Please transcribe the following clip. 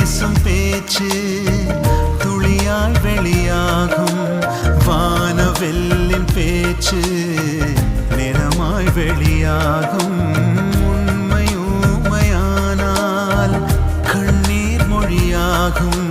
பேசும் பேச்சு துளியாய் வெளியாகும். வானவெல்லின் பேச்சு நிறமாய் வெளியாகும். உண்மை ஊமையானால் கண்ணீர் மொழியாகும்.